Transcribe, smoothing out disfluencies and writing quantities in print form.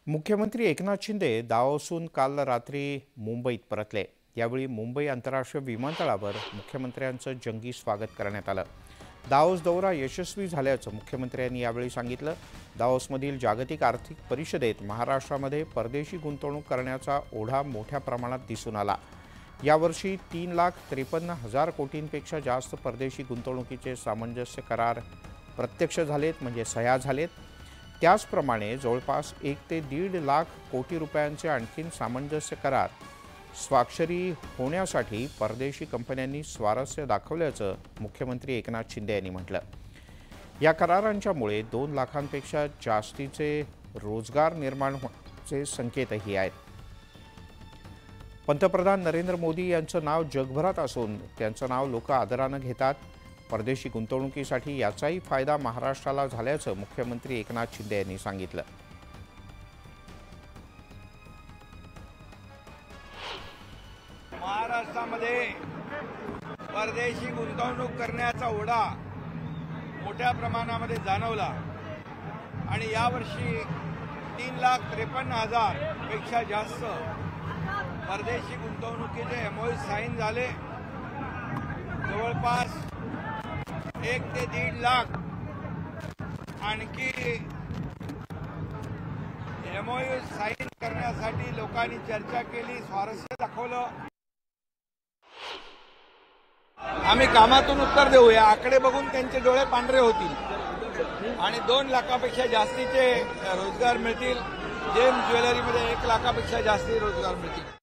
मुख्यमंत्री एकनाथ शिंदे दावोसून काल रात्री मुंबईत परतले। यावेळी मुंबई आंतरराष्ट्रीय विमानतळावर मुख्यमंत्र्यांचं जंगी स्वागत करण्यात आलं। दावोस दौरा यशस्वी झाल्याचं मुख्यमंत्र्यांनी यावेळी सांगितलं। दावोसमधील जागतिक आर्थिक परिषदेत महाराष्ट्रामध्ये परदेशी गुंतवणूक करण्याचा ओढा मोठ्या प्रमाणात दिसून आला। यावर्षी 3,53,000 कोटींपेक्षा जास्त परदेशी गुंतवणुकीचे सामंजस्य करार प्रत्यक्ष झालेत, म्हणजे सह्या झालेत। त्याचप्रमाणे जवळपास 1 ते 1.5 लाख कोटी रुपयांचे आणखीन सामंजस्य करार स्वाक्षरी होण्यासाठी परदेशी कंपन्यांनी स्वारस्य दाखवल्याचं मुख्यमंत्री एकनाथ शिंदे यांनी म्हटलं। या करारांच्यामुळे 2 लाखांपेक्षा जास्तीचे रोजगार निर्माण होण्याचे संकेतही आहेत। पंतप्रधान नरेंद्र मोदी यांचं नाव जगभरात असून त्यांचं नाव लोक आदराने घेतात। परदेशी गुंतवणुकीसाठी याचाही फायदा महाराष्ट्राला झाल्याचं मुख्यमंत्री एकनाथ शिंदे यांनी सांगितलं। महाराष्ट्रामध्ये परदेशी गुंतवणूक करण्याचा ओढा मोठ्या प्रमाणामध्ये जाणवला आणि यावर्षी 3,53,000 पेक्षा जास्त परदेशी गुंतवणुकीचे एमओयू साईन झाले। जवळपास 1 ते 1.5 लाख आणखी एमओयू साईन करण्यासाठी लोकांनी चर्चा केली, स्वारस्य दाखवलं। आम्ही कामातून उत्तर देऊ, या आकडे बघून त्यांचे डोळे पांढरे होतील आणि 2 लाखापेक्षा जास्तीचे रोजगार मिळतील। जेम्स ज्वेलरीमध्ये 1 लाखापेक्षा जास्ती रोजगार मिळतील।